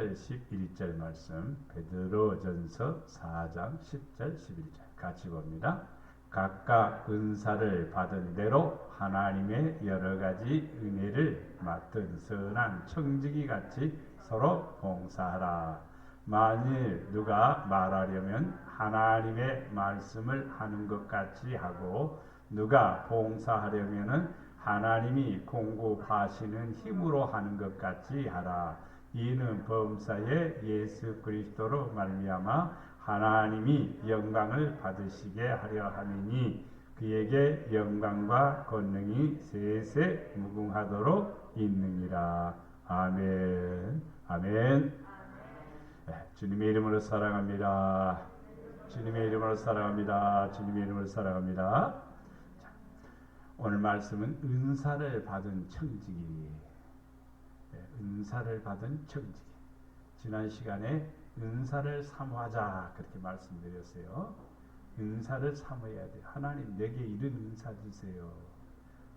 10절 11절 말씀, 베드로전서 4장 10절 11절 같이 봅니다. 각각 은사를 받은 대로 하나님의 여러 가지 은혜를 맡은 선한 청지기 같이 서로 봉사하라. 만일 누가 말하려면 하나님의 말씀을 하는 것 같이 하고, 누가 봉사하려면은 하나님이 공급하시는 힘으로 하는 것 같이 하라. 이는 범사에 예수 그리스도로 말미암아 하나님이 영광을 받으시게 하려 함이니, 그에게 영광과 권능이 세세 무궁하도록 있느니라. 아멘. 아멘. 주님의 이름으로 사랑합니다. 주님의 이름으로 사랑합니다. 주님의 이름으로 사랑합니다. 자, 오늘 말씀은 은사를 받은 청지기. 은사를 받은 청지기. 지난 시간에 은사를 사모하자 그렇게 말씀드렸어요. 은사를 사모해야 돼요. 하나님 내게 이런 은사 주세요.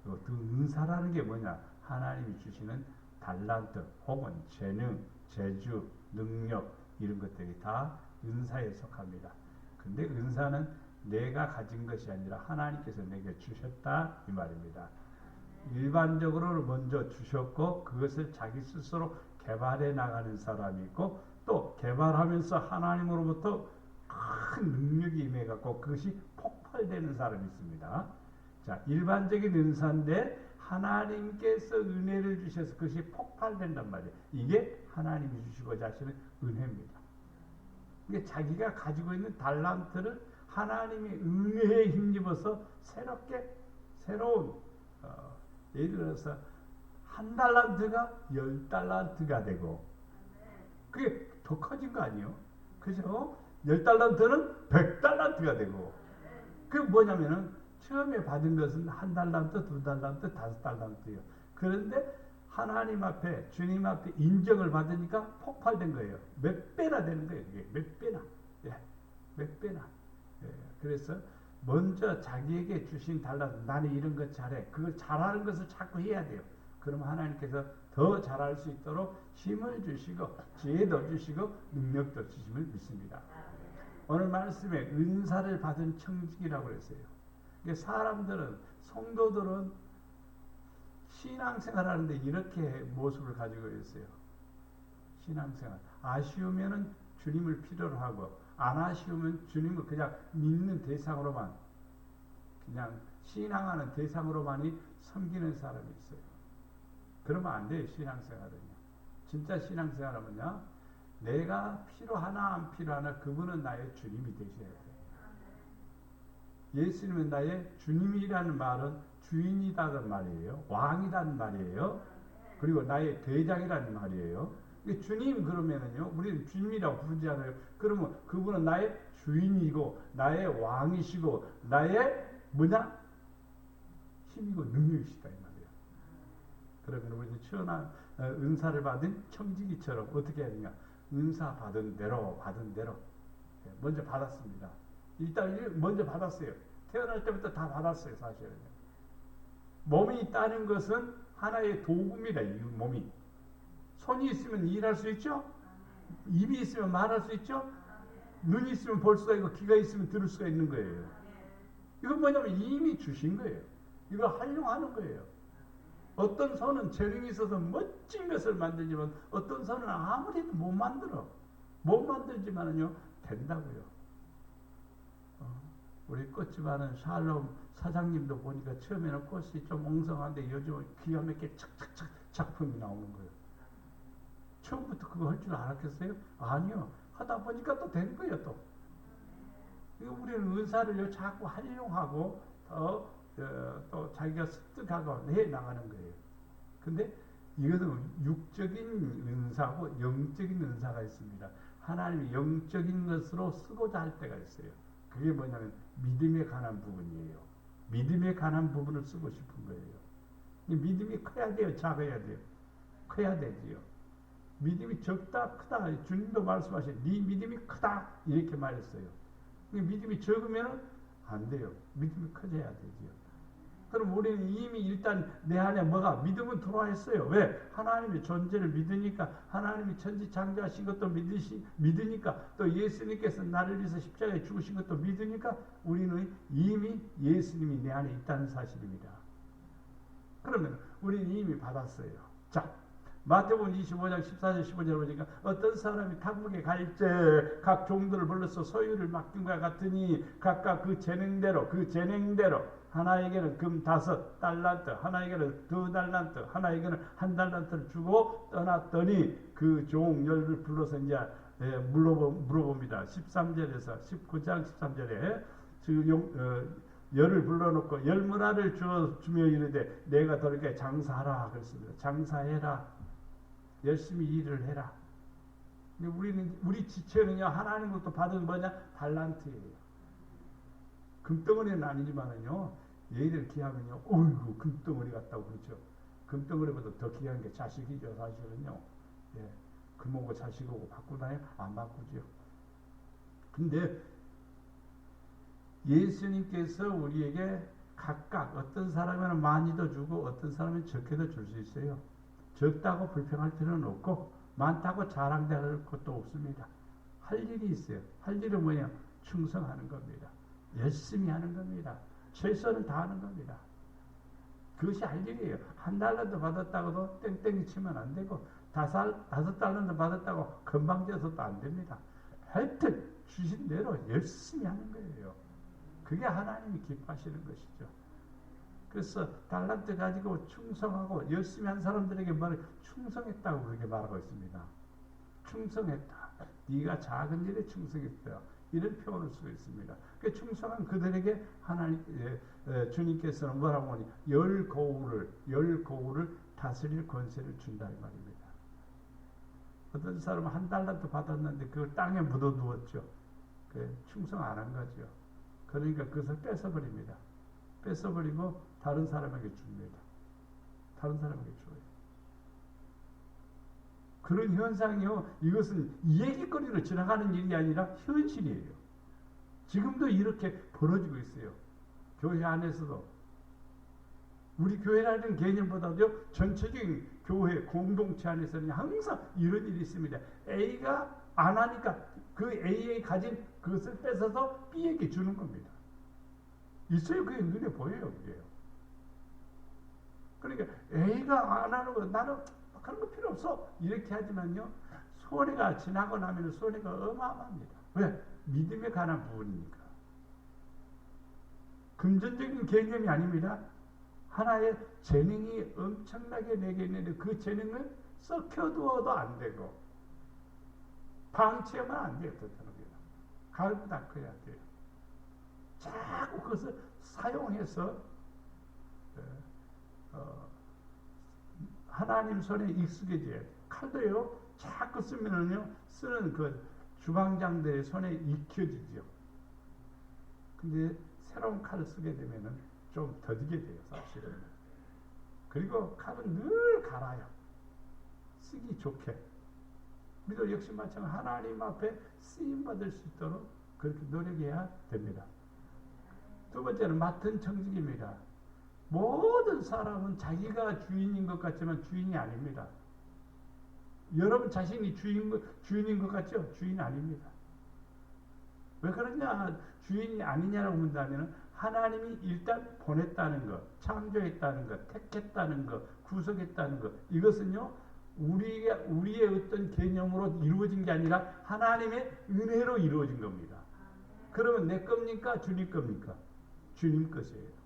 그 은사라는 게 뭐냐? 하나님이 주시는 달란트 혹은 재능, 재주, 능력 이런 것들이 다 은사에 속합니다. 근데 은사는 내가 가진 것이 아니라 하나님께서 내게 주셨다 이 말입니다. 일반적으로 먼저 주셨고 그것을 자기 스스로 개발해 나가는 사람이 있고, 또 개발하면서 하나님으로부터 큰 능력이 임해갖고 그것이 폭발되는 사람이 있습니다. 자, 일반적인 은사인데 하나님께서 은혜를 주셔서 그것이 폭발된단 말이에요. 이게 하나님이 주시고자 하시는 은혜입니다. 이게 자기가 가지고 있는 달란트를 하나님의 은혜에 힘입어서 새롭게 새로운 예를 들어서 한 달란트가 10달란트가 되고, 그게 더 커진 거 아니에요? 그죠? 10달란트는 100달란트가 되고, 그게 뭐냐면은 처음에 받은 것은 한 달란트, 두 달란트, 5달란트예요. 그런데 하나님 앞에, 주님 앞에 인정을 받으니까 폭발된 거예요. 몇 배나 되는 거예요. 이게 몇 배나. 예, 몇 배나. 예, 그래서 먼저 자기에게 주신 달란트, 나는 이런 것 잘해. 그걸 잘하는 것을 자꾸 해야 돼요. 그러면 하나님께서 더 잘할 수 있도록 힘을 주시고 지혜도 주시고 능력도 주심을 믿습니다. 오늘 말씀에 은사를 받은 청지기라고 했어요. 사람들은, 성도들은 신앙생활 하는데 이렇게 모습을 가지고 있어요. 신앙생활 아쉬우면은 주님을 필요로 하고, 안 아쉬우면 주님을 그냥 믿는 대상으로만, 그냥 신앙하는 대상으로만이 섬기는 사람이 있어요. 그러면 안 돼요. 신앙생활은요. 진짜 신앙생활은요, 내가 필요하나 안 필요하나 그분은 나의 주님이 되셔야 돼요. 예수님은 나의 주님이라는 말은 주인이라는 말이에요. 왕이라는 말이에요. 그리고 나의 대장이라는 말이에요. 주님 그러면은요, 우리는 주님이라고 부르지 않아요. 그러면 그분은 나의 주인이고 나의 왕이시고 나의 뭐냐? 힘이고 능력이시다 이 말이에요. 그러면 우리는 천한 은사를 받은 청지기처럼 어떻게 해야 되냐? 은사 받은 대로 먼저 받았습니다. 일단 먼저 받았어요. 태어날 때부터 다 받았어요. 사실은 몸이 있다는 것은 하나의 도구입니다. 이 몸이. 손이 있으면 일할 수 있죠. 입이 있으면 말할 수 있죠. 눈이 있으면 볼 수가 있고 귀가 있으면 들을 수가 있는 거예요. 이건 뭐냐면 이미 주신 거예요. 이걸 활용하는 거예요. 어떤 손은 재능이 있어서 멋진 것을 만들지만 어떤 손은 아무래도 못 만들어. 못 만들지만은요 된다고요. 우리 꽃집 하는 샬롬 사장님도 보니까 처음에는 꽃이 좀 엉성한데 요즘은 기가 막히게 착착착 작품이 나오는 거예요. 처음부터 그거 할 줄 알았겠어요? 아니요. 하다 보니까 또 된 거예요. 또 우리는 은사를 자꾸 활용하고 또 자기가 습득하고 해 나가는 거예요. 근데 이것은 육적인 은사고 영적인 은사가 있습니다. 하나님이 영적인 것으로 쓰고자 할 때가 있어요. 그게 뭐냐면 믿음에 관한 부분이에요. 믿음에 관한 부분을 쓰고 싶은 거예요. 믿음이 커야 돼요? 작아야 돼요? 커야 되지요. 믿음이 적다 크다 주님도 말씀하신 네 믿음이 크다 이렇게 말했어요. 믿음이 적으면 안 돼요. 믿음이 커져야 되지요. 그럼 우리는 이미 일단 내 안에 뭐가 믿음은 들어와 있어요. 왜? 하나님의 존재를 믿으니까, 하나님이 천지 창조하신 것도 믿으니까, 또 예수님께서 나를 위해서 십자가에 죽으신 것도 믿으니까 우리는 이미 예수님이 내 안에 있다는 사실입니다. 그러면 우리는 이미 받았어요. 자, 마태복음 25장 14절 15절 보니까 어떤 사람이 탕목에 갈 때 각 종들을 불러서 소유를 맡긴 것과 같으니 각각 그 재능대로 하나에게는 금 5달란트, 하나에게는 2달란트, 하나에게는 1달란트를 주고 떠났더니 그 종 열을 불러서 이제 물어봅니다. 13절에서 19장 13절에 열을 불러놓고 열문화를 주며 이르되 내가 너에게 장사하라 그랬습니다. 장사해라. 열심히 일을 해라. 우리 지체는요, 하나님으로부터 받은 뭐냐? 달란트예요. 금덩어리는 아니지만은요, 얘들 귀하면요, 어이구, 금덩어리 같다고 그러죠. 금덩어리보다 더 귀한 게 자식이죠, 사실은요. 예, 금오고 자식오고 바꾸나요? 안 바꾸죠. 근데 예수님께서 우리에게 각각 어떤 사람에는 많이도 주고 어떤 사람은 적게도 줄 수 있어요. 적다고 불평할 필요는 없고 많다고 자랑될 것도 없습니다. 할 일이 있어요. 할 일은 뭐냐? 충성하는 겁니다. 열심히 하는 겁니다. 최선을 다하는 겁니다. 그것이 할 일이에요. 1달러도 받았다고도 땡땡이 치면 안 되고 5달러도 받았다고 금방 돼서도 안 됩니다. 하여튼 주신 대로 열심히 하는 거예요. 그게 하나님이 기뻐하시는 것이죠. 그래서 달란트 가지고 충성하고 열심히 한 사람들에게 말을 충성했다고 그렇게 말하고 있습니다. 충성했다. 네가 작은 일에 충성했다. 이런 표현을 쓰고 있습니다. 그 충성한 그들에게 주님께서는 뭐라고 하니 열 고울을 다스릴 권세를 준다 이 말입니다. 어떤 사람은 1달란트 받았는데 그걸 땅에 묻어두었죠. 충성 안 한 거죠. 그러니까 그것을 뺏어버립니다. 뺏어버리고 다른 사람에게 줍니다. 다른 사람에게 줘요. 그런 현상이요. 이것은 얘기거리로 지나가는 일이 아니라 현실이에요. 지금도 이렇게 벌어지고 있어요. 교회 안에서도. 우리 교회라는 개념보다도 전체적인 교회 공동체 안에서는 항상 이런 일이 있습니다. A가 안 하니까 그 A에 가진 그것을 뺏어서 B에게 주는 겁니다. 있어요. 그게 눈에 보여요. 그게요. 그러니까 A가 안 하는 거 나는 그런 거 필요 없어. 이렇게 하지만요. 손해가 지나고 나면 손해가 어마어마합니다. 왜? 믿음에 관한 부분이니까. 금전적인 개념이 아닙니다. 하나의 재능이 엄청나게 내게 있는데 그 재능을 썩혀두어도 안 되고 방치하면 안 돼요. 갈고 닦아야 돼요. 자꾸 그것을 사용해서 하나님 손에 익숙해져야 돼요. 칼도요, 자꾸 쓰면은요, 쓰는 그 주방장들의 손에 익혀지죠. 근데 새로운 칼을 쓰게 되면은 좀 더디게 돼요, 사실은. 그리고 칼은 늘 갈아요. 쓰기 좋게. 우리도 역시 마찬가지로 하나님 앞에 쓰임받을 수 있도록 그렇게 노력해야 됩니다. 두 번째는 맡은 청직입니다. 모든 사람은 자기가 주인인 것 같지만 주인이 아닙니다. 여러분 자신이 주인인 것 같죠? 주인 아닙니다. 왜 그러냐? 주인이 아니냐라고 문다면 하나님이 일단 보냈다는 것, 창조했다는 것, 택했다는 것, 구속했다는 것, 이것은요 우리의 어떤 개념으로 이루어진 게 아니라 하나님의 은혜로 이루어진 겁니다. 그러면 내 겁니까? 주님 겁니까? 주님 것이에요.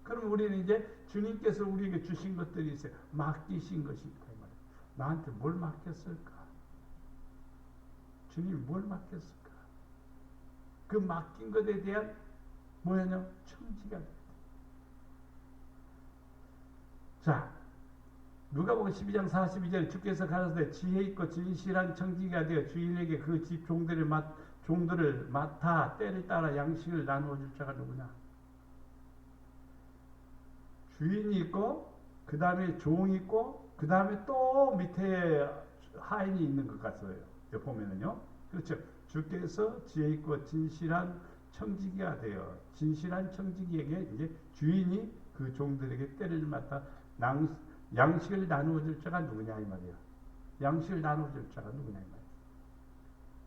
그럼 우리는 이제 주님께서 우리에게 주신 것들이 있어요. 맡기신 것이 있다. 나한테 뭘 맡겼을까? 주님이 뭘 맡겼을까? 그 맡긴 것에 대한 뭐냐면 청지가 됩니다. 자, 누가복음 12장 42절에 주께서 가라사대 지혜 있고 진실한 청지기가 되어 주인에게 그 집 종들을 맡아 때를 따라 양식을 나누어 줄 자가 누구냐? 주인이 있고 그 다음에 종이 있고 그 다음에 또 밑에 하인이 있는 것 같아요. 여기 보면은요. 그렇죠. 주께서 지혜 있고 진실한 청지기가 돼요. 진실한 청지기에게 이제 주인이 그 종들에게 때를 맞다 양식을 나누어 줄 자가 누구냐 이 말이야. 양식을 나누어 줄 자가 누구냐 이 말이야.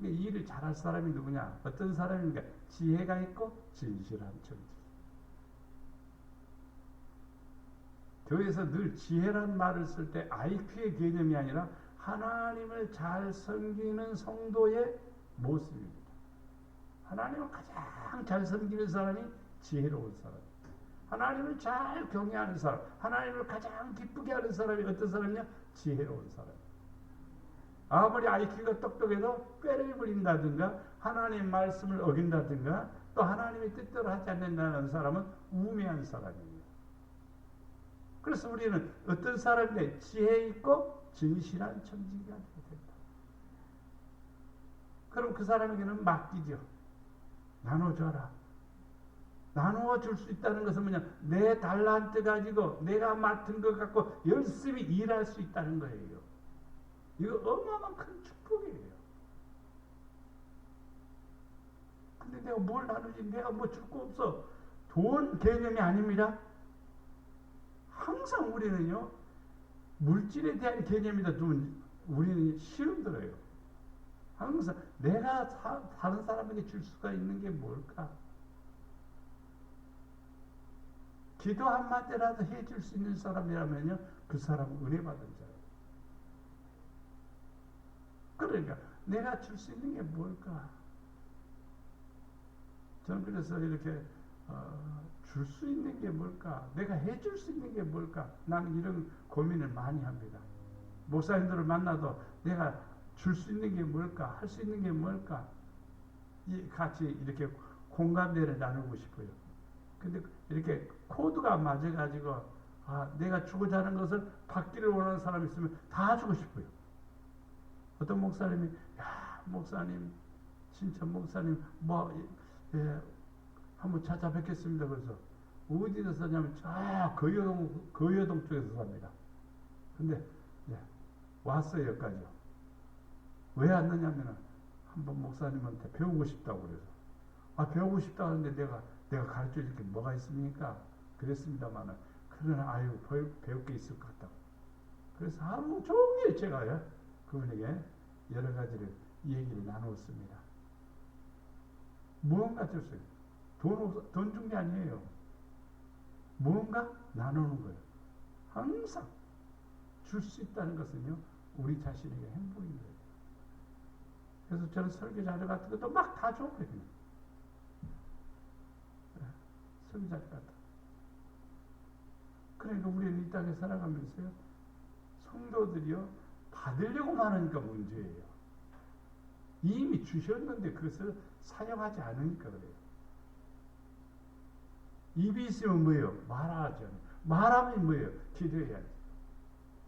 이 일을 잘할 사람이 누구냐? 어떤 사람인가? 지혜가 있고 진실한 청지기. 교회에서 늘 지혜란 말을 쓸 때 IQ의 개념이 아니라 하나님을 잘 섬기는 성도의 모습입니다. 하나님을 가장 잘 섬기는 사람이 지혜로운 사람. 하나님을 잘 경외하는 사람. 하나님을 가장 기쁘게 하는 사람이 어떤 사람이냐? 지혜로운 사람. 아무리 IQ가 똑똑해도 꾀를 부린다든가 하나님 말씀을 어긴다든가 또 하나님의 뜻대로 하지 않는다는 사람은 우매한 사람이에요. 그래서 우리는 어떤 사람인데 지혜 있고 진실한 청지기가 되어야 된다. 그럼 그 사람에게는 맡기죠. 나눠줘라. 나누어 줄 수 있다는 것은 뭐냐? 내 달란트 가지고 내가 맡은 것 갖고 열심히 일할 수 있다는 거예요. 이거 어마어마한 큰 축복이에요. 근데 내가 뭘 나누지? 내가 뭐 줄 거 없어. 돈 개념이 아닙니다. 항상 우리는요, 물질에 대한 개념이다 두면 우리는 시험 들어요. 항상 내가 다른 사람에게 줄 수가 있는 게 뭘까? 기도 한마디라도 해줄 수 있는 사람이라면요, 그 사람은 은혜 받은 자예요. 그러니까 내가 줄 수 있는 게 뭘까? 저는 그래서 이렇게 줄 수 있는 게 뭘까? 내가 해줄 수 있는 게 뭘까? 나는 이런 고민을 많이 합니다. 목사님들을 만나도 내가 줄 수 있는 게 뭘까? 할 수 있는 게 뭘까? 같이 이렇게 공감대를 나누고 싶어요. 근데 이렇게 코드가 맞아가지고 내가 주고자 하는 것을 받기를 원하는 사람이 있으면 다 주고 싶어요. 어떤 목사님이 목사님 진짜 목사님 한번 찾아뵙겠습니다. 그래서 어디서 사냐면 거여동 쪽에서 삽니다. 근데 왔어요. 여기까지요. 왜 왔느냐면 한번 목사님한테 배우고 싶다고 그래서 배우고 싶다 하는데 내가 가르쳐 줄 게 뭐가 있습니까? 그랬습니다만은 그러나 배울 게 있을 것 같다고. 그래서 하루 종일 제가요 그분에게 여러 가지를 얘기를 나누었습니다. 무언가 줬어요. 돈 준 게 아니에요. 무언가 나누는 거예요. 항상 줄 수 있다는 것은요, 우리 자신에게 행복인 거예요. 그래서 저는 설교 자료 같은 것도 막 다 줘버려요. 설교 자료 같은 거. 그러니까 우리는 이 땅에 살아가면서요, 성도들이요, 받으려고만 하니까 문제예요. 이미 주셨는데 그것을 사용하지 않으니까 그래요. 입이 있으면 뭐예요? 말하죠. 말하면 뭐예요? 기도해야지.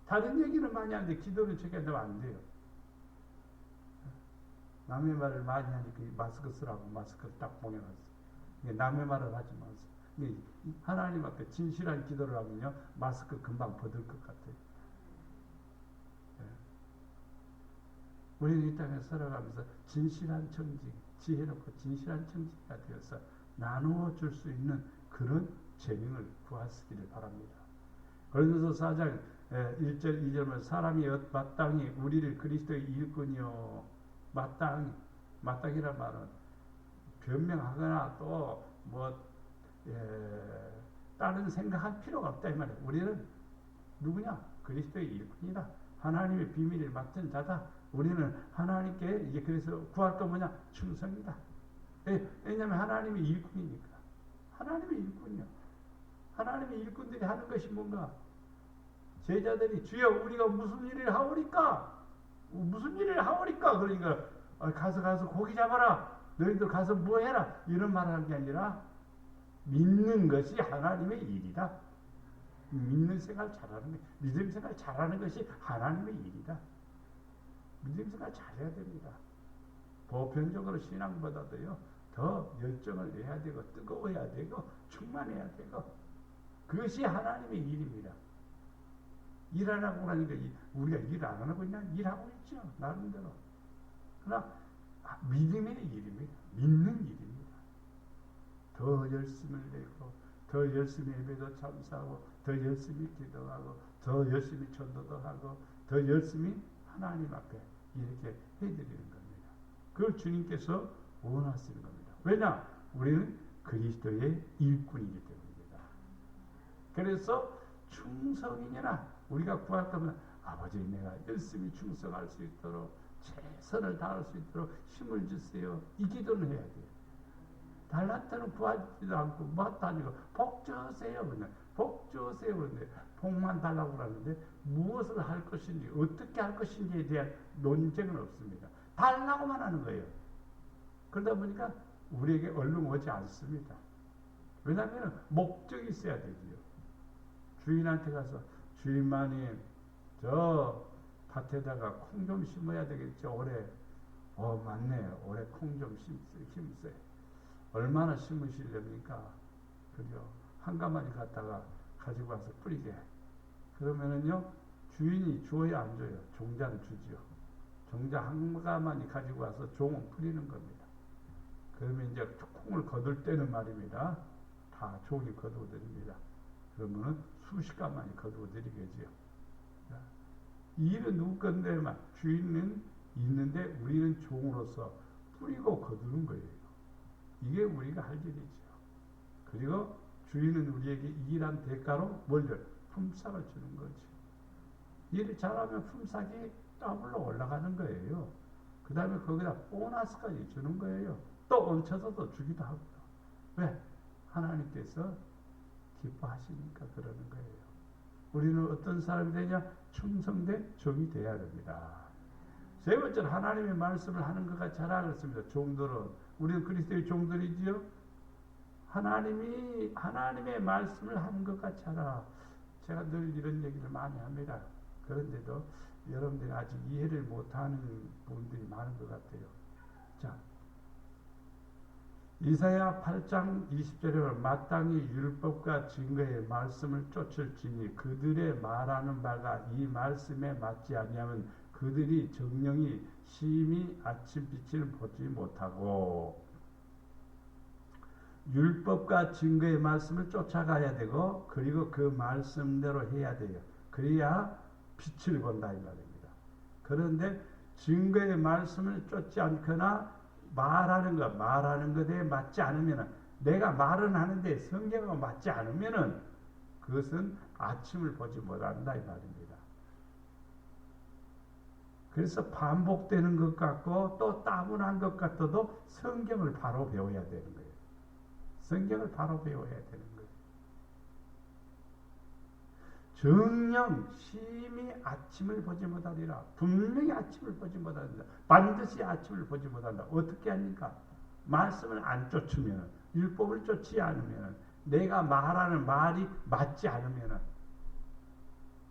다른 얘기는 많이 하는데 기도는 저게 안 돼요. 남의 말을 많이 하니까 마스크 쓰라고 마스크를 딱 보내놨어. 남의 말을 하지 마세요. 하나님 앞에 진실한 기도를 하면요, 마스크 금방 벗을 것 같아요. 우리는 이 땅에 살아가면서 진실한 청지, 지혜롭고 진실한 청지가 되어서 나누어 줄 수 있는 그런 재능을 구하시기를 바랍니다. 고린도서 4장 1절 2절은 사람이 마땅히 우리를 그리스도의 일꾼이요, 마땅이란 말은 변명하거나 또 다른 생각할 필요가 없다 이 말이에요. 우리는 누구냐? 그리스도의 일꾼이다. 하나님의 비밀을 맡은 자다. 우리는 하나님께 이제 그래서 구할 건 뭐냐? 충성이다. 왜냐하면 하나님의 일꾼이니까. 하나님의 일꾼이요. 하나님의 일꾼들이 하는 것이 뭔가? 제자들이 주여 우리가 무슨 일을 하오리까? 무슨 일을 하오리까? 그러니까 가서 고기 잡아라. 너희들 가서 뭐 해라. 이런 말을 한 게 아니라 믿는 것이 하나님의 일이다. 믿는 생활 잘하는 게, 믿음 생활 잘하는 것이 하나님의 일이다. 믿음 생활 잘해야 됩니다. 보편적으로 신앙보다도요, 더 열정을 내야 되고, 뜨거워야 되고, 충만해야 되고, 그것이 하나님의 일입니다. 일 안 하고 그러니까 우리가 일 안 하고 있냐? 일하고 있죠. 나름대로. 그러나 믿음의 일입니다. 믿는 일입니다. 더 열심을 내고 더 열심히 예배도 참사하고 더 열심히 기도하고 더 열심히 전도도 하고 더 열심히 하나님 앞에 이렇게 해드리는 겁니다. 그걸 주님께서 원하시는 겁니다. 왜냐? 우리는 그리스도의 일꾼이기 때문입니다. 그래서 충성이니라 우리가 구할까면 아버지 내가 열심히 충성할 수 있도록 최선을 다할 수 있도록 힘을 주세요. 이 기도는 해야 돼요. 달란트는 구하지도 않고 뭐 다니고 복 주세요. 복 주세요. 그런데 복만 달라고 그러는데 무엇을 할 것인지 어떻게 할 것인지에 대한 논쟁은 없습니다. 달라고만 하는 거예요. 그러다 보니까 우리에게 얼른 오지 않습니다. 왜냐하면 목적이 있어야 되지요. 주인한테 가서 주인마님 저 밭에다가 콩 좀 심어야 되겠죠. 올해 맞네. 올해 콩 좀 심으세요. 얼마나 심으시렵니까? 그죠? 한 가마니 갖다가 가지고 와서 뿌리게. 그러면은요 주인이 줘야 안 줘요? 종자는 주지요. 종자 한 가마니 가지고 와서 종은 뿌리는 겁니다. 그러면 이제 콩을 거둘 때는 말입니다. 다 종이 거두어 드립니다. 그러면은 수십 가마니 거두어 드리겠지요. 이 일은 누구 건데만 주인은 있는데 우리는 종으로서 뿌리고 거두는 거예요. 이게 우리가 할 일이죠. 그리고 주인은 우리에게 일한 대가로 뭘요? 품삯을 주는 거죠. 일을 잘하면 품삯이 더블로 올라가는 거예요. 그 다음에 거기다 보너스까지 주는 거예요. 또 얹혀서도 주기도 하고요. 왜? 하나님께서 기뻐하시니까 그러는 거예요. 우리는 어떤 사람이 되냐? 충성된 종이 되어야 됩니다. 세 번째는 하나님의 말씀을 하는 것과 잘하겠습니다. 종들은 우리는 그리스도의 종들이지요. 하나님의 말씀을 하는 것과 잘하. 제가 늘 이런 얘기를 많이 합니다. 그런데도 여러분들이 아직 이해를 못하는 분들이 많은 것 같아요. 자, 이사야 8장 20절에 마땅히 율법과 증거의 말씀을 쫓을지니 그들의 말하는 바가 이 말씀에 맞지 아니하면 그들이 정령이 심히 아침빛을 보지 못하고 율법과 증거의 말씀을 쫓아가야 되고 그리고 그 말씀대로 해야 돼요. 그래야 빛을 본다 이 말입니다. 그런데 증거의 말씀을 쫓지 않거나 말하는 것에 맞지 않으면 내가 말은 하는데 성경과 맞지 않으면 그것은 아침을 보지 못한다 이 말입니다. 그래서 반복되는 것 같고 또 따분한 것 같아도 성경을 바로 배워야 되는 거예요. 성경을 바로 배워야 되는 거예요. 정녕 심히 아침을 보지 못하리라. 분명히 아침을 보지 못한다. 반드시 아침을 보지 못한다. 어떻게 합니까? 말씀을 안 쫓으면, 율법을 쫓지 않으면, 내가 말하는 말이 맞지 않으면,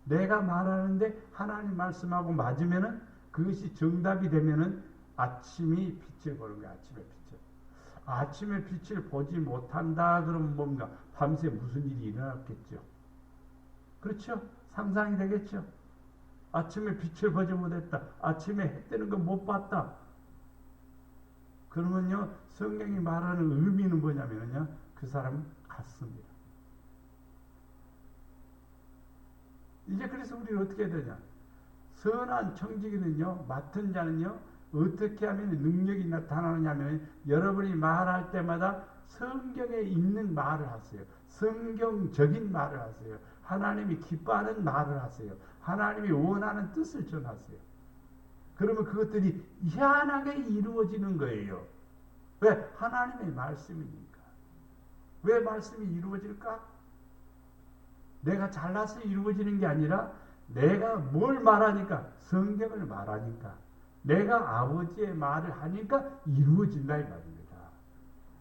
내가 말하는데 하나님 말씀하고 맞으면 그것이 정답이 되면은 아침이 빛을 보는 거야. 아침의 빛을 보지 못한다 그러면 뭡니까? 밤새 무슨 일이 일어났겠죠. 그렇죠? 상상이 되겠죠. 아침에 빛을 보지 못했다. 아침에 해 뜨는 거 못 봤다. 그러면요 성경이 말하는 의미는 뭐냐면요 그 사람은 갔습니다. 이제 그래서 우리는 어떻게 해야 되냐? 선한 청지기는요 맡은 자는요 어떻게 하면 능력이 나타나느냐면 여러분이 말할 때마다 성경에 있는 말을 하세요. 성경적인 말을 하세요. 하나님이 기뻐하는 말을 하세요. 하나님이 원하는 뜻을 전하세요. 그러면 그것들이 희한하게 이루어지는 거예요. 왜? 하나님의 말씀이니까. 왜 말씀이 이루어질까? 내가 잘나서 이루어지는 게 아니라 내가 뭘 말하니까 성경을 말하니까 내가 아버지의 말을 하니까 이루어진다 이 말입니다.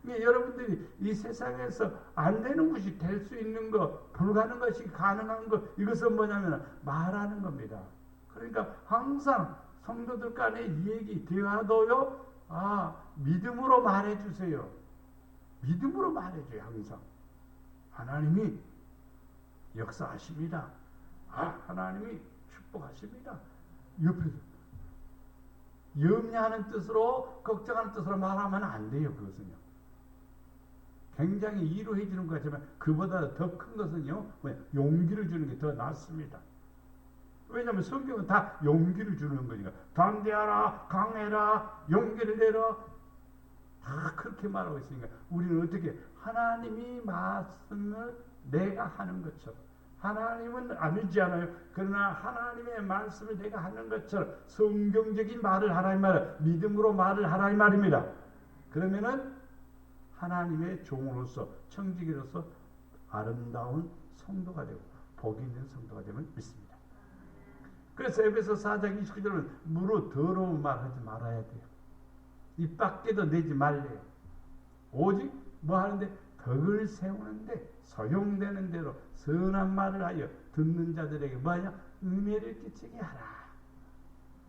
그러니까 여러분들이 이 세상에서 안 되는 것이 될 수 있는 것, 불가능한 것이 가능한 것, 이것은 뭐냐면 말하는 겁니다. 그러니까 항상 성도들 간의 얘기, 대화도요, 믿음으로 말해주세요. 믿음으로 말해줘요, 항상. 하나님이 역사하십니다. 하나님이 축복하십니다. 옆에서 염려하는 뜻으로, 걱정하는 뜻으로 말하면 안 돼요, 그것은요. 굉장히 이루해 주는 것 같지만 그보다 더 큰 것은요, 용기를 주는 게 더 낫습니다. 왜냐하면 성경은 다 용기를 주는 거니까. 담대하라, 강해라, 용기를 내라, 다 그렇게 말하고 있으니까 우리는 어떻게 하나님이 말씀을 내가 하는 것처럼, 하나님은 아니지 않아요. 그러나 하나님의 말씀을 내가 하는 것처럼 성경적인 말을 하라 이 말, 믿음으로 말을 하라 이 말입니다. 그러면은 하나님의 종으로서, 청지기로서 아름다운 성도가 되고 복이 있는 성도가 되면 믿습니다. 그래서 에베소 4장 29절은 무릇 더러운 말 하지 말아야 돼요. 입 밖에도 내지 말래요. 오직 뭐 하는데? 덕을 세우는데 소용되는 대로 선한 말을 하여 듣는 자들에게 뭐냐? 은혜를 끼치게 하라.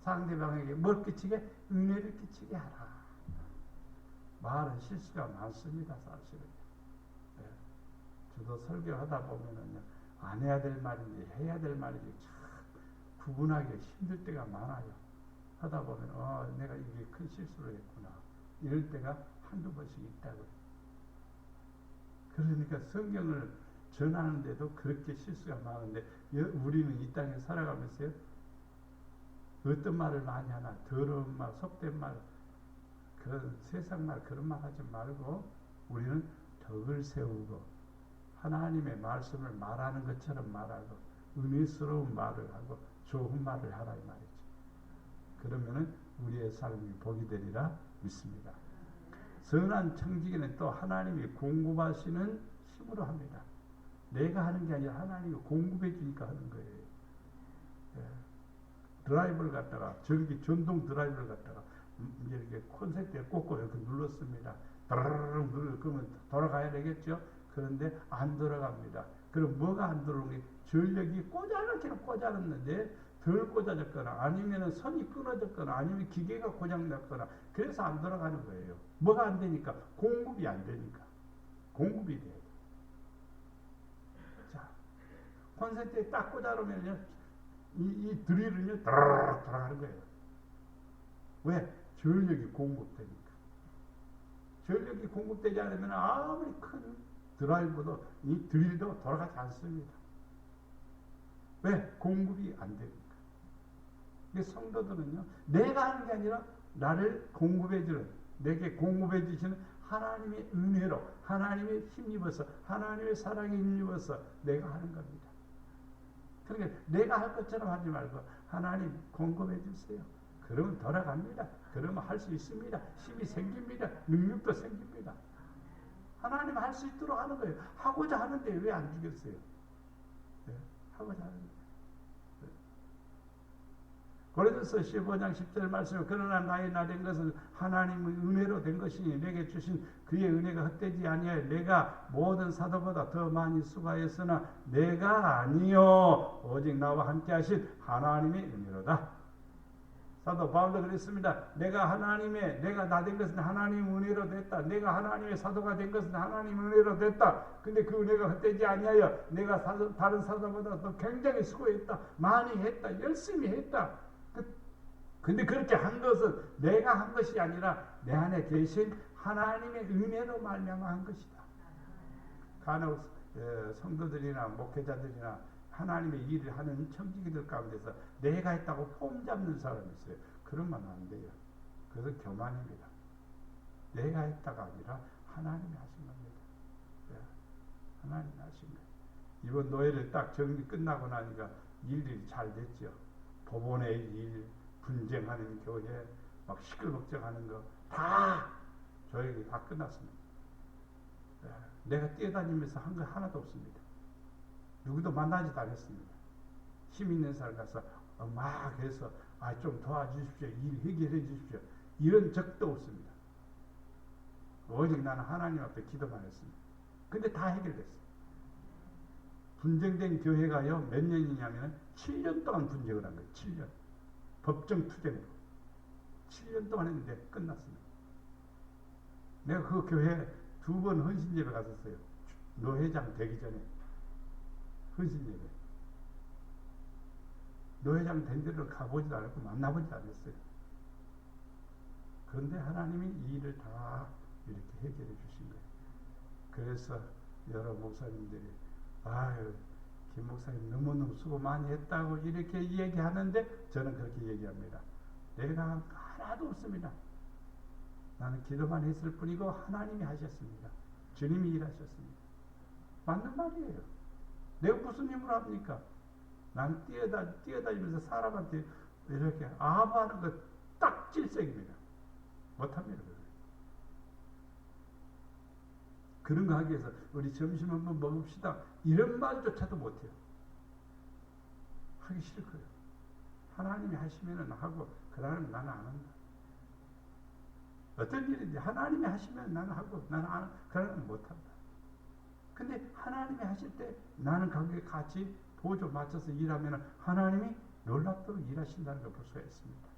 상대방에게 뭘 끼치게? 은혜를 끼치게 하라. 말은 실수가 많습니다, 사실은. 네. 저도 설교하다 보면은요, 안 해야 될 말인지 해야 될 말인지 참 구분하기 힘들 때가 많아요. 하다 보면 내가 이게 큰 실수를 했구나, 이럴 때가 한두 번씩 있다고요. 그러니까 성경을 전하는데도 그렇게 실수가 많은데 우리는 이 땅에 살아가면서요, 어떤 말을 많이 하나? 더러운 말, 속된 말, 그런 세상 말, 그런 말 하지 말고 우리는 덕을 세우고 하나님의 말씀을 말하는 것처럼 말하고 은혜스러운 말을 하고 좋은 말을 하라 이 말이죠. 그러면은 우리의 삶이 복이 되리라 믿습니다. 선한 청지기는 또 하나님이 공급하시는 힘으로 합니다. 내가 하는 게 아니라 하나님이 공급해 주니까 하는 거예요. 예. 드라이브를 갖다가 전동 드라이브를 갖다가 이렇게 콘센트에 꽂고 이렇게 눌렀습니다. 드르르르 눌러 그러면 돌아가야 되겠죠. 그런데 안 돌아갑니다. 그럼 뭐가 안 들어오는 게 전력이 꽂아놨는데 덜 꽂아졌거나 아니면 선이 끊어졌거나 아니면 기계가 고장났거나 그래서 안 돌아가는 거예요. 뭐가 안 되니까? 공급이 안 되니까. 공급이 돼요. 자, 콘센트에 딱 꽂아놓으면요, 이 드릴은요, 드르륵 돌아가는 거예요. 왜? 전력이 공급되니까. 전력이 공급되지 않으면 아무리 큰 드라이브도 이 드릴도 돌아가지 않습니다. 왜? 공급이 안 되니까. 성도들은요, 내가 하는 게 아니라 나를 공급해주는, 내게 공급해주시는 하나님의 은혜로, 하나님의 힘입어서, 하나님의 사랑에 힘입어서 내가 하는 겁니다. 그러니까 내가 할 것처럼 하지 말고 하나님 공급해주세요. 그러면 돌아갑니다. 그러면 할 수 있습니다. 힘이 생깁니다. 능력도 생깁니다. 하나님 할 수 있도록 하는 거예요. 하고자 하는데 왜 안 주겠어요? 네, 하고자 하는데. 고린도서 15장 10절 말씀, 그러나 나의 나 된 것은 하나님의 은혜로 된 것이니 내게 주신 그의 은혜가 헛되지 아니하여 내가 모든 사도보다 더 많이 수고하였으나 내가 아니요 오직 나와 함께 하신 하나님의 은혜로다. 사도 바울도 그랬습니다. 내가 나 된 것은 하나님의 은혜로 됐다. 내가 하나님의 사도가 된 것은 하나님의 은혜로 됐다. 근데 그 은혜가 헛되지 아니하여 내가 다른 사도보다 더 굉장히 수고했다. 많이 했다. 열심히 했다. 근데 그렇게 한 것은 내가 한 것이 아니라 내 안에 계신 하나님의 은혜로 말미암아 한 것이다. 간혹 성도들이나 목회자들이나 하나님의 일을 하는 청지기들 가운데서 내가 했다고 폼 잡는 사람이 있어요. 그러면 안 돼요. 그것은 교만입니다. 내가 했다가 아니라 하나님이 하신 겁니다. 하나님이 하신 거예요. 이번 노예를 딱 정리 끝나고 나니까 일들이 잘 됐죠. 법원의 일, 분쟁하는 교회, 막 시끌벅적하는 거 다 저에게 다 끝났습니다. 내가 뛰어다니면서 한 거 하나도 없습니다. 누구도 만나지도 않았습니다. 힘 있는 사람 가서 막 해서 좀 도와주십시오, 일 해결해 주십시오, 이런 적도 없습니다. 오직 나는 하나님 앞에 기도만 했습니다. 근데 다 해결됐어요. 분쟁된 교회가요 몇 년이냐면 7년 동안 분쟁을 한 거예요. 7년. 법정 투쟁으로 7년 동안 했는데 끝났습니다. 내가 그 교회 2번 헌신예배 갔었어요. 노회장 되기 전에 헌신예배. 노회장 된 데를 가보지도 않았고 만나보지도 않았어요. 그런데 하나님이 이 일을 다 이렇게 해결해 주신 거예요. 그래서 여러 목사님들이 아유 김 목사님 너무너무 수고 많이 했다고 이렇게 얘기하는데 저는 그렇게 얘기합니다. 내가 하나도 없습니다. 나는 기도만 했을 뿐이고 하나님이 하셨습니다. 주님이 일하셨습니다. 맞는 말이에요. 내가 무슨 힘으로 합니까? 나는 뛰어다니면서 사람한테 이렇게 아부하는 거 딱 질색입니다. 못합니다. 그런 거 하기 위해서 우리 점심 한번 먹읍시다. 이런 말조차도 못해요. 하기 싫고요. 하나님이 하시면은 하고 그러면 나는 안 한다. 어떤 일인지 하나님이 하시면 나는 하고 나는 안 그러면 못한다. 근데 하나님이 하실 때 나는 거기에 같이 보조 맞춰서 일하면 하나님이 놀랍도록 일하신다는 걸 볼 수가 있습니다.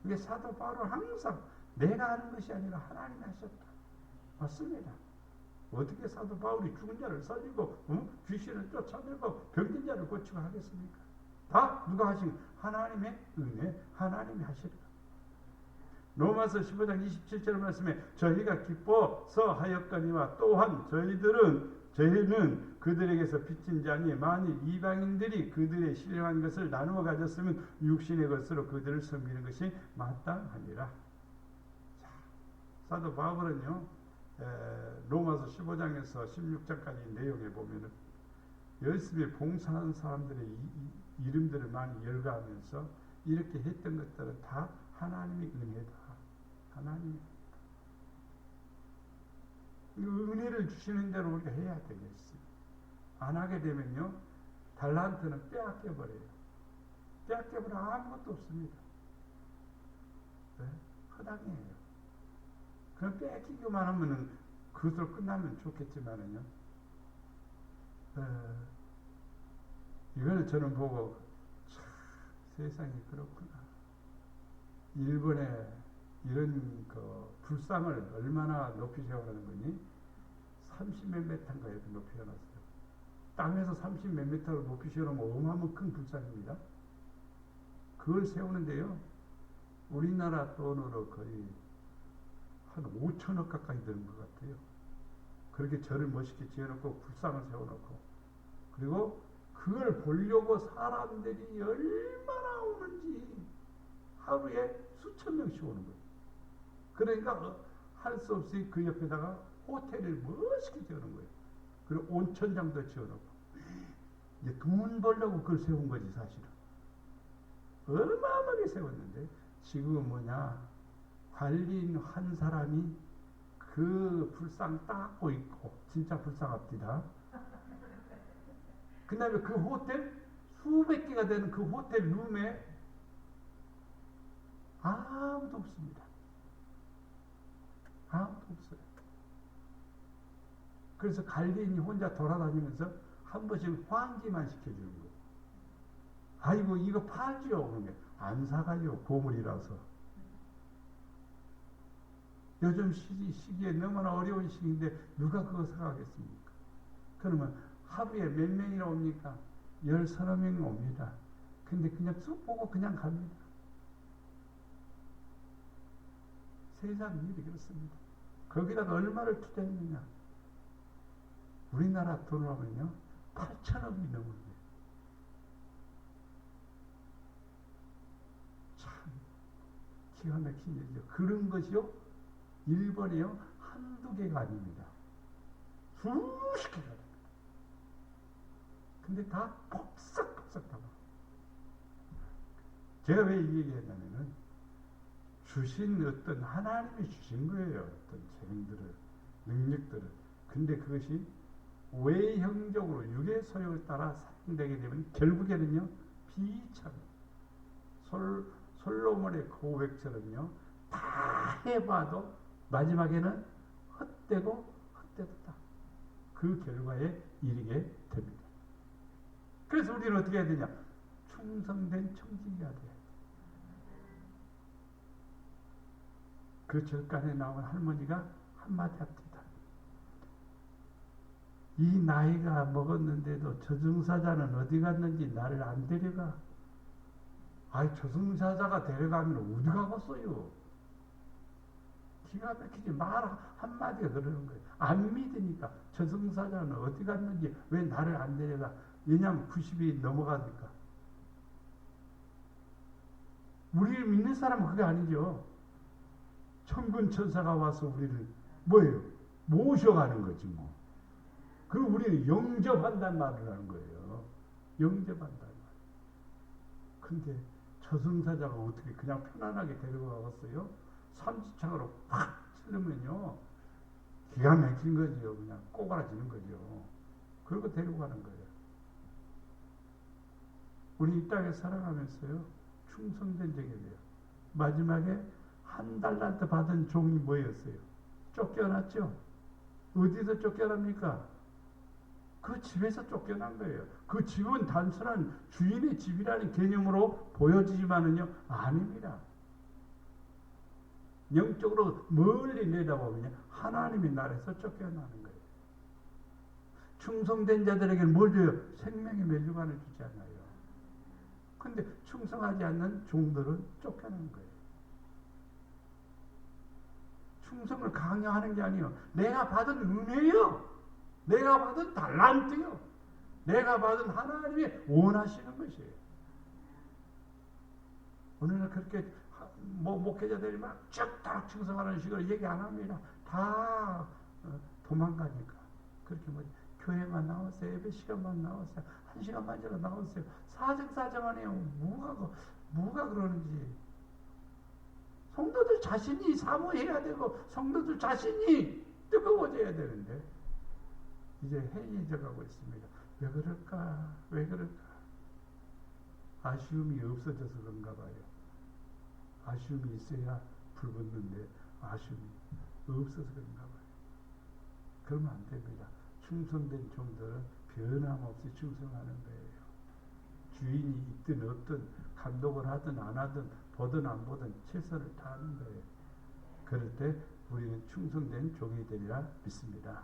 이게 사도 바울은 항상 내가 하는 것이 아니라 하나님이 하셨다. 맞습니다. 어떻게 사도 바울이 죽은 자를 살리고 귀신을 쫓아내고 병든 자를 고치고 하겠습니까? 다 누가 하신 하나님의 은혜, 하나님이 하시리라. 로마서 15장 27절 말씀에 저희가 기뻐서 하였거니와 또한 저희는 그들에게서 빚진 자니 만일 이방인들이 그들의 신령한 것을 나누어 가졌으면 육신의 것으로 그들을 섬기는 것이 마땅하니라. 자, 사도 바울은요 로마서 15장에서 16장까지 내용에 보면은 열심히 봉사하는 사람들의 이름들을 많이 열거하면서 이렇게 했던 것들은 다 하나님의 은혜다. 하나님의 은혜를 주시는 대로 우리가 해야 되겠어요. 안 하게 되면요 달란트는 빼앗겨버려요. 빼앗겨버려 아무것도 없습니다. 네? 허당이에요. 그럼 뺏기기만 하면은 그것으로 끝나면 좋겠지만은요. 이거는 저는 보고 참 세상이 그렇구나. 일본에 이런 그 불상을 얼마나 높이 세우라는 거니? 30몇 미터인가 이렇게 높이 세워놨어요. 땅에서 30몇 미터로 높이 세우면 어마어마한 큰 불상입니다. 그걸 세우는데요. 우리나라 돈으로 거의 한 5천억 가까이 드는 것 같아요. 그렇게 절을 멋있게 지어놓고 불상을 세워놓고 그리고 그걸 보려고 사람들이 얼마나 오는지 하루에 수천 명씩 오는 거예요. 그러니까 할 수 없이 그 옆에다가 호텔을 멋있게 지어놓은 거예요. 그리고 온천장도 지어놓고 이제 돈 벌려고 그걸 세운 거지 사실은. 어마어마하게 세웠는데 지금은 뭐냐 관리인 한 사람이 그 불상 닦고 있고 진짜 불쌍합니다. 그 다음에 그 호텔 수백 개가 되는 그 호텔 룸에 아무도 없습니다. 아무도 없어요. 그래서 관리인이 혼자 돌아다니면서 한 번씩 환기만 시켜주는 거예요. 아이고 이거 팔지요. 그러면 안 사가요. 고물이라서. 요즘 시기에 너무나 어려운 시기인데 누가 그거 사가겠습니까? 그러면 하루에 몇 명이나 옵니까? 10~30명이 옵니다. 근데 그냥 쑥 보고 그냥 갑니다. 세상 일이 그렇습니다. 거기다가 얼마를 투자했느냐? 우리나라 돈으로 하면요 8천억이 넘어요. 참 기가 막힌 일이죠. 그런 것이요 일본에요 한두 개가 아닙니다. 수십 개가 됩니다. 근데 다 폭삭폭삭 담아. 제가 왜 이 얘기했냐면은 주신 어떤 하나님이 주신 거예요. 어떤 재능들을 능력들을. 근데 그것이 외형적으로 육의 소욕을 따라 사용되게 되면 결국에는요 비참 솔로몬의 고백처럼요 다 해봐도 마지막에는 헛되고 헛되다. 그 결과에 이르게 됩니다. 그래서 우리는 어떻게 해야 되냐? 충성된 청지기가 돼요. 그 절간에 나온 할머니가 한마디 합니다. 이 나이가 먹었는데도 저승사자는 어디 갔는지 나를 안 데려가. 아이 저승사자가 데려가면 어디 가겠어요? 기가 막히지. 말 한마디가 그러는 거예요. 안 믿으니까. 저승사자는 어디 갔는지 왜 나를 안 데려가. 왜냐하면 90이 넘어가니까. 우리를 믿는 사람은 그게 아니죠. 천군 천사가 와서 우리를 뭐예요? 모셔가는 거지 뭐. 그리고 우리는 영접한다는 말을 하는 거예요. 영접한다는 말. 근데 저승사자가 어떻게 그냥 편안하게 데리고 가겠어요? 삼지창으로 팍 찌르면요. 기가 막힌 거죠. 그냥 꼬그라지는 거죠. 그리고 데리고 가는 거예요. 우리 이 땅에 살아가면서요. 충성된 적이 돼요. 마지막에 한 달란트 받은 종이 뭐였어요? 쫓겨났죠? 어디서 쫓겨납니까? 그 집에서 쫓겨난 거예요. 그 집은 단순한 주인의 집이라는 개념으로 보여지지만은요, 아닙니다. 영적으로 멀리 내다보면 하나님의 나라에서 쫓겨나는 거예요. 충성된 자들에게는 뭘 줘요? 생명의 멸류관을 주지 않아요. 근데 충성하지 않는 종들은 쫓겨나는 거예요. 충성을 강요하는 게 아니에요. 내가 받은 은혜요. 내가 받은 달란트요. 내가 받은 하나님이 원하시는 것이에요. 오늘은 그렇게 목회자들이 막 쭉딱 충성하는 식으로 얘기 안 합니다. 다 도망가니까. 그렇게 뭐 교회만 나오세요. 예배 시간만 나오세요. 1시간만 제가 나오세요. 사정사정하네요. 뭐가 그러는지. 성도들 자신이 사모해야 되고 성도들 자신이 뜨거워져야 되는데 이제 해이해져 가고 있습니다. 왜 그럴까? 왜 그럴까? 아쉬움이 없어져서 그런가 봐요. 아쉬움이 있어야 불 붙는데 아쉬움이 없어서 그런가 봐요. 그러면 안 됩니다. 충성된 종들은 변함없이 충성하는 거예요. 주인이 있든 없든 감독을 하든 안 하든 보든 안 보든 최선을 다하는 거예요. 그럴 때 우리는 충성된 종이 되리라 믿습니다.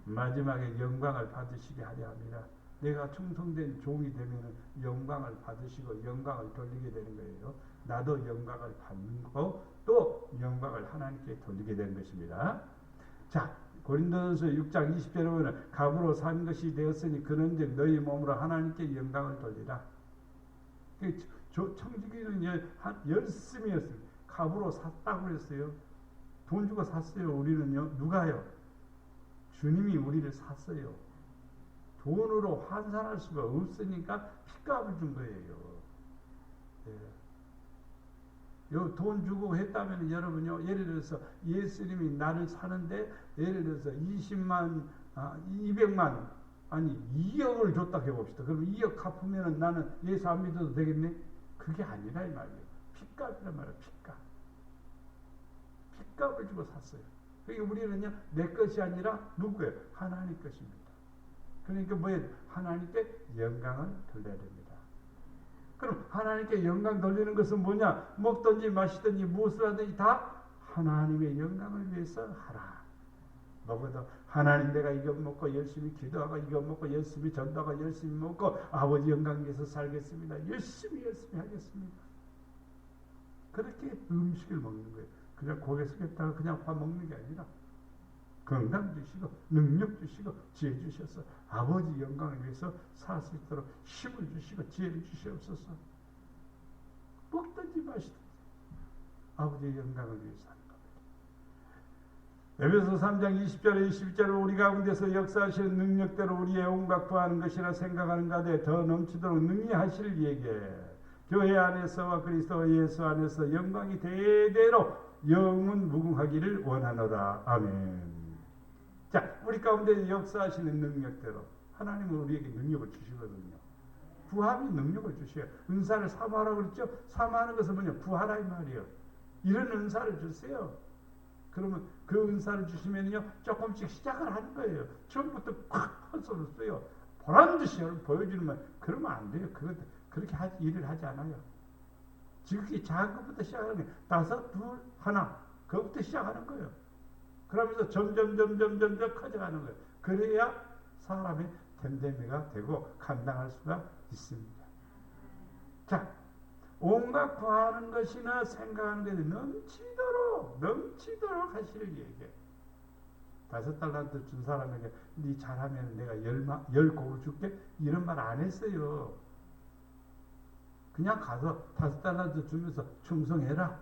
마지막에 영광을 받으시게 하려 합니다. 내가 충성된 종이 되면 영광을 받으시고 영광을 돌리게 되는 거예요. 나도 영광을 받는 거, 또 영광을 하나님께 돌리게 되는 것입니다. 자, 고린도전서 6장 20절에 보면 갑으로 산 것이 되었으니 그런즉 너희 몸으로 하나님께 영광을 돌리라. 청지기는 열심히 했어요. 갑으로 샀다고 했어요. 돈 주고 샀어요. 우리는요. 누가요? 주님이 우리를 샀어요. 돈으로 환산할 수가 없으니까 핏값을 준 거예요. 요 돈 주고 했다면 여러분요, 예를 들어서 예수님이 나를 사는데 예를 들어서 20만, 200만, 아니 2억을 줬다 해봅시다. 그럼 2억 갚으면 나는 예수 안 믿어도 되겠네? 그게 아니라 이 말이에요. 핏값이란 말이에요. 핏값. 핏값을 주고 샀어요. 그러니까 우리는요, 내 것이 아니라 누구예요? 하나님 것입니다. 그러니까 뭐예요? 하나님께 영광을 돌려야 됩니다. 그럼 하나님께 영광 돌리는 것은 뭐냐? 먹든지 마시든지 무엇을 하든지 다 하나님의 영광을 위해서 하라. 먹어도 하나님 내가 이거 먹고 열심히 기도하고 이거 먹고 열심히 전도하고 열심히 먹고 아버지 영광 위해서 살겠습니다. 열심히 하겠습니다. 그렇게 음식을 먹는 거예요. 그냥 고개 숙였다가 그냥 밥 먹는 게 아니라 건강 주시고 능력 주시고 지혜 주셔서 아버지 영광을 위해서 살 수 있도록 힘을 주시고 지혜를 주시옵소서. 먹든지 마시든지 아버지의 영광을 위해서 하는 겁니다. 에베소 3장 20절에 21절에 우리 가운데서 역사하시는 능력대로 우리의 온갖 구하는 것이라 생각하는 가운데 더 넘치도록 능히 하실 이에게 교회 안에서와 그리스도 예수 안에서 영광이 대대로 영원 무궁하기를 원하노라. 아멘. 자, 우리 가운데 역사하시는 능력대로 하나님은 우리에게 능력을 주시거든요. 구함이 능력을 주셔요. 은사를 사모하라고 그랬죠? 사모하는 것은 뭐냐? 구하라 이 말이에요. 이런 은사를 주세요. 그러면 그 은사를 주시면요, 조금씩 시작을 하는 거예요. 처음부터 콱 손을 써요. 보란듯이 보여주는 말. 그러면 안 돼요. 그렇게 일을 하지 않아요. 지극히 작은 것부터 시작하는 거예요. 5, 2, 1. 그것부터 시작하는 거예요. 그러면서 점점 커져가는 거예요. 그래야 사람의 됨됨이가 되고 감당할 수가 있습니다. 자, 온갖 구하는 것이나 생각하는 것이 넘치도록 하시를 얘기해. 5달란트 준 사람에게 네 잘하면 내가 10고를 줄게 이런 말 안 했어요. 그냥 가서 5달란트 주면서 충성해라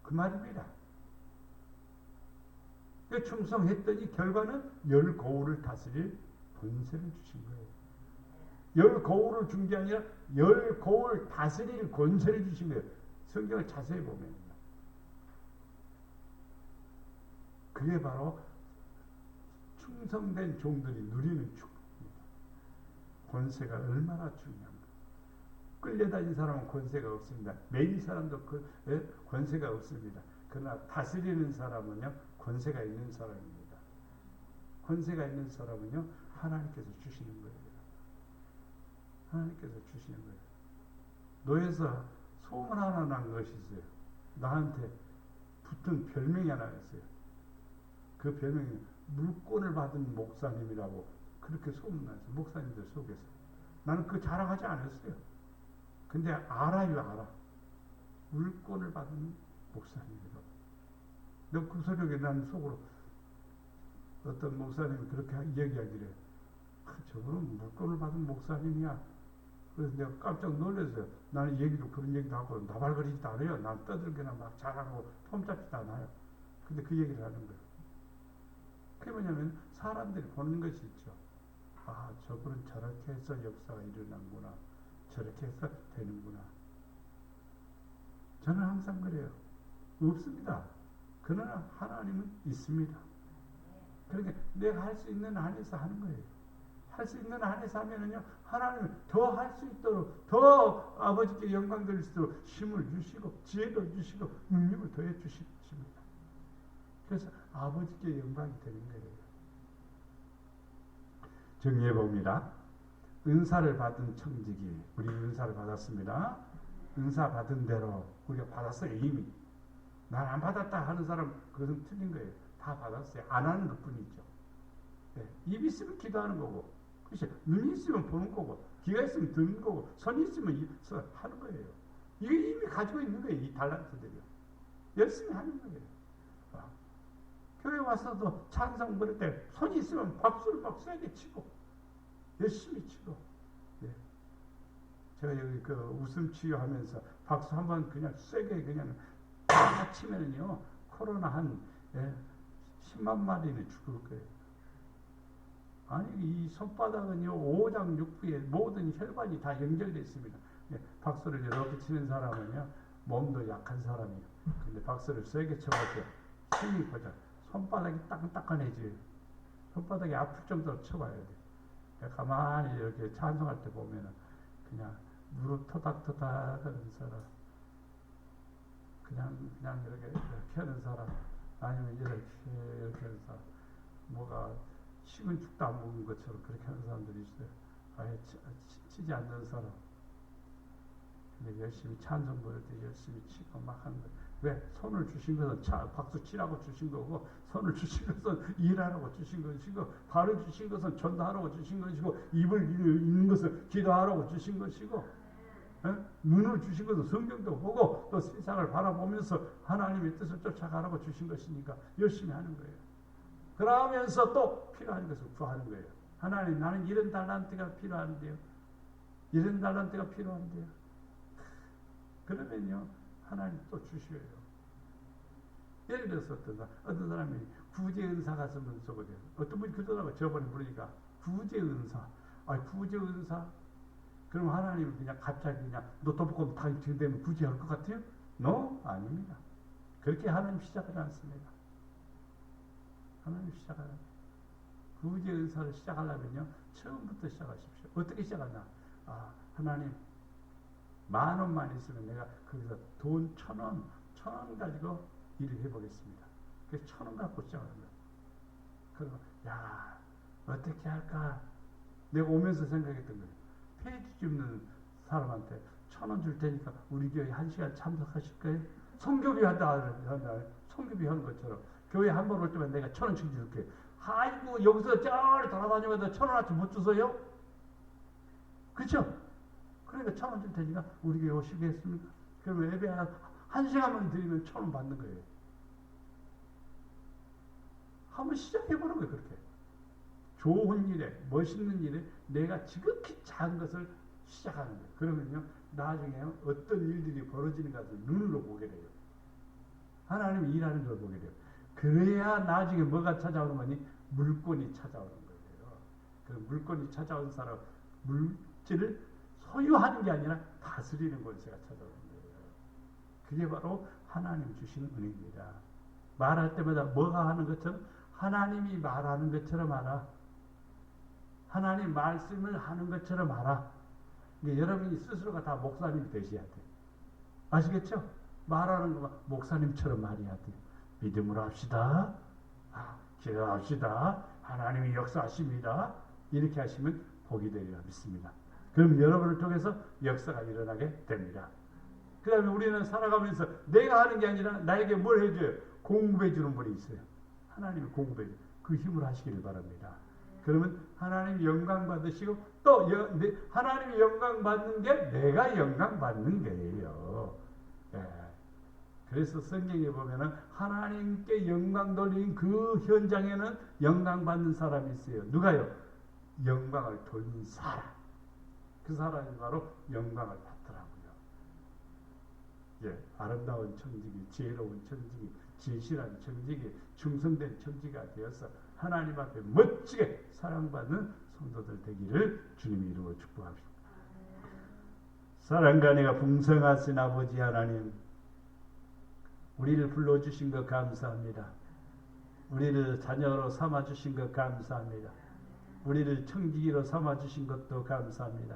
그 말입니다. 충성했더니 결과는 10고을을 다스릴 권세를 주신 거예요. 10고을을 준 게 아니라 10고을 다스릴 권세를 주신 거예요. 성경을 자세히 보면 그게 바로 충성된 종들이 누리는 축복입니다. 권세가 얼마나 중요합니다. 끌려다닌 사람은 권세가 없습니다. 매일 사람도 권세가 없습니다. 그러나 다스리는 사람은요 권세가 있는 사람입니다. 권세가 있는 사람은요 하나님께서 주시는 거예요. 하나님께서 주시는 거예요. 노예에서 소문 하나 난 것이 있어요. 나한테 붙은 별명이 하나 있어요. 그 별명이 물권을 받은 목사님이라고 그렇게 소문났어요. 목사님들 속에서. 나는 그 자랑하지 않았어요. 근데 알아. 물권을 받은 목사님이라고. 너 그 소리에 난 속으로 어떤 목사님이 그렇게 얘기하기를 저분은 물권을 받은 목사님이야. 그래서 내가 깜짝 놀랐어요. 나는 그런 얘기도 하고 나발거리지도 않아요. 난 떠들거나 막 자랑하고 폼잡지도 않아요. 근데 그 얘기를 하는 거예요. 그게 뭐냐면 사람들이 보는 것이 있죠. 아, 저분은 저렇게 해서 역사가 일어난구나. 저렇게 해서 되는구나. 저는 항상 그래요. 없습니다. 그러나 하나님은 있습니다. 그러니까 내가 할 수 있는 한에서 하는 거예요. 할 수 있는 한에서 하면은요, 하나님은 더 할 수 있도록, 더 아버지께 영광 돌릴 수 있도록 힘을 주시고, 지혜도 주시고, 능력을 더해 주십니다. 그래서 아버지께 영광이 되는 거예요. 정리해 봅니다. 은사를 받은 청지기, 우리 은사를 받았습니다. 은사 받은 대로 우리가 받았어요, 이미. 난 안 받았다 하는 사람, 그것은 틀린 거예요. 다 받았어요. 안 하는 것 뿐이죠. 네. 입이 있으면 기도하는 거고, 그렇죠. 눈이 있으면 보는 거고, 귀가 있으면 듣는 거고, 손이 있으면 하는 거예요. 이게 이미 가지고 있는 거예요, 이 달란트들이요. 열심히 하는 거예요. 교회 와서도 찬송 부를 때 손이 있으면 박수를 막 세게 치고, 열심히 치고, 네. 제가 여기 그 웃음 치유하면서 박수 한번 그냥 세게 그냥 다 치면은요, 코로나 한 10만 마리는 죽을 거예요. 아니, 이 손바닥은요, 5장 6부에 모든 혈관이 다 연결되어 있습니다. 예, 박수를 이렇게 치는 사람은요, 몸도 약한 사람이에요. 근데 박수를 세게 쳐가지고 힘이 보자. 손바닥이 따끈따끈해져요. 손바닥이 아플 정도로 쳐봐야 돼. 가만히 이렇게 찬송할 때 보면은 그냥 무릎 토닥토닥 하는 사람, 그냥 이렇게 하는 사람, 아니면 이렇게 하는 사람, 뭐가 식은 죽도 안 먹은 것처럼 그렇게 하는 사람들이 있어요. 아예 치지 않는 사람. 근데 열심히 찬송 부를 때 열심히 치고 막 하는 거예요. 왜? 손을 주신 것은 박수 치라고 주신 거고, 손을 주신 것은 일하라고 주신 것이고, 발을 주신 것은 전도하라고 주신 것이고, 입을 있는 것은 기도하라고 주신 것이고, 눈을 주신 것은 성경도 보고 또 세상을 바라보면서 하나님의 뜻을 쫓아가라고 주신 것이니까 열심히 하는 거예요. 그러면서 또 필요한 것을 구하는 거예요. 하나님, 나는 이런 달란트가 필요한데요. 이런 달란트가 필요한데요. 그러면요, 하나님 또 주셔요. 예를 들어서 어떤 사람이 구제 은사가 있으면 저거죠. 어떤 분이 그러더라고요. 저번에 부르니까 구제 은사. 구제 은사? 그럼 하나님은 그냥 갑자기 그냥 노트북 당첨되면 구제할 것 같아요? No? 아닙니다. 그렇게 하나님 시작을 않습니다. 하나님 시작을 합니다. 구제 은사를 시작하려면요, 처음부터 시작하십시오. 어떻게 시작하냐? 하나님, 10,000원만 있으면 내가 거기서 돈 1,000원 가지고 일을 해보겠습니다. 그래서 1,000원 갖고 시작하는 거예요. 그리고, 어떻게 할까? 내가 오면서 생각했던 거예요. 페이지 줍는 사람한테 1,000원 줄 테니까 우리 교회 1시간 참석하실 거예요? 성교비 한다. 성교비 하는 것처럼. 교회 한 번 올 때만 내가 1,000원씩 줄게. 아이고, 여기서 저리 돌아다니면서 1,000원어치 못 주세요? 그렇죠? 그러니까 1,000원 줄 테니까 우리 교회 오시겠습니까? 그러면 예배 한 시간만 드리면 1,000원 받는 거예요. 한번 시작해보는 거예요. 그렇게 좋은 일에, 멋있는 일에 내가 지극히 작은 것을 시작하는 거예요. 그러면요 나중에 어떤 일들이 벌어지는 것을 눈으로 보게 돼요. 하나님이 일하는 걸 보게 돼요. 그래야 나중에 뭐가 찾아오는 거니? 물권이 찾아오는 거예요. 그 물권이 찾아온 사람, 물질을 소유하는 게 아니라 다스리는 권세가 찾아오는 거예요. 그게 바로 하나님 주신 은혜입니다. 말할 때마다 뭐가 하는 것처럼 하나님이 말하는 것처럼 하라. 하나님 말씀을 하는 것처럼 하라. 그러니까 여러분이 스스로가 다 목사님이 되셔야 돼요. 아시겠죠? 말하는 것만 목사님처럼 말해야 돼요. 믿음으로 합시다. 기도합시다. 하나님이 역사하십니다. 이렇게 하시면 복이 되리라 믿습니다. 그럼 여러분을 통해서 역사가 일어나게 됩니다. 그 다음에 우리는 살아가면서 내가 하는 게 아니라 나에게 뭘 해줘요? 공급해 주는 분이 있어요. 하나님이 공급해 줘요. 그 힘을 하시기를 바랍니다. 그러면 하나님 영광 받으시고 또 하나님이 영광 받는 게 내가 영광 받는 거예요. 그래서 성경에 보면은 하나님께 영광 돌린 그 현장에는 영광 받는 사람이 있어요. 누가요? 영광을 돌린 사람. 그 사람이 바로 영광을 받더라고요. 아름다운 청지기, 지혜로운 청지기, 진실한 청지기, 충성된 청지기가 되어서 하나님 앞에 멋지게 사랑받는 성도들 되기를 주님의 이름으로 축복합니다. 사랑과 은혜가 풍성하신 아버지 하나님, 우리를 불러주신 것 감사합니다. 우리를 자녀로 삼아주신 것 감사합니다. 우리를 청지기로 삼아주신 것도 감사합니다.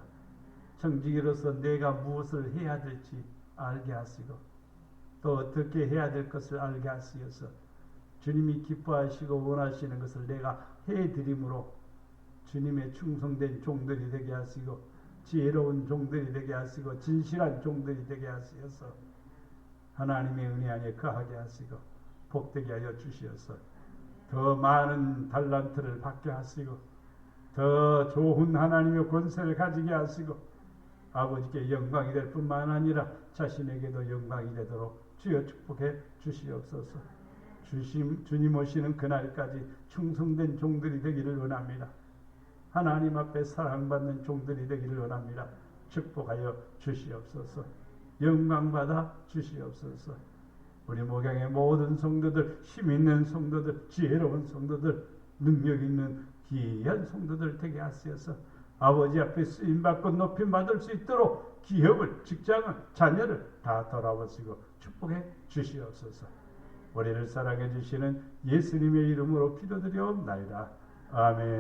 청지기로서 내가 무엇을 해야 될지 알게 하시고 또 어떻게 해야 될 것을 알게 하시어서 주님이 기뻐하시고 원하시는 것을 내가 해드림으로 주님의 충성된 종들이 되게 하시고 지혜로운 종들이 되게 하시고 진실한 종들이 되게 하시어서 하나님의 은혜 안에 거하게 하시고 복되게 하여 주시어서 더 많은 달란트를 받게 하시고 더 좋은 하나님의 권세를 가지게 하시고 아버지께 영광이 될 뿐만 아니라 자신에게도 영광이 되도록 주여 축복해 주시옵소서. 주님 오시는 그날까지 충성된 종들이 되기를 원합니다. 하나님 앞에 사랑받는 종들이 되기를 원합니다. 축복하여 주시옵소서. 영광받아 주시옵소서. 우리 목양의 모든 성도들, 힘있는 성도들, 지혜로운 성도들, 능력 있는 귀한 성도들 되게 하시어서 아버지 앞에 쓰임받고 높임받을 수 있도록 기업을, 직장을, 자녀를 다 돌아보시고 축복해 주시옵소서. 우리를 사랑해 주시는 예수님의 이름으로 기도드리옵나이다. 아멘.